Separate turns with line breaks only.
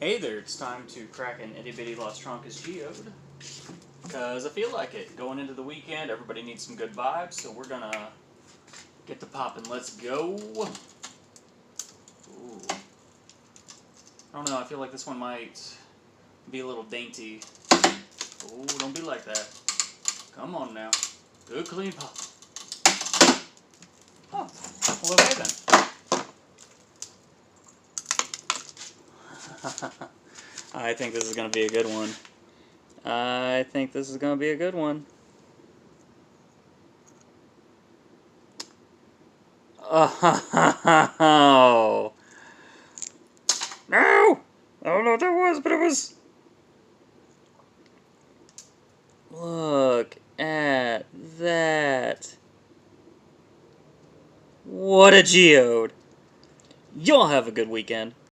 Hey there, it's time to crack an itty bitty Las Trancas geode. Because I feel like it. Going into the weekend, everybody needs some good vibes, so we're gonna get to popping. Let's go. Ooh. I don't know, I feel like this one might be a little dainty. Oh, don't be like that. Come on now. Good clean pop. Oh, well, okay then. I think this is going to be a good one. I think this is going to be a good one. Oh. No! I don't know what that was, but it was... Look at that. What a geode. Y'all have a good weekend.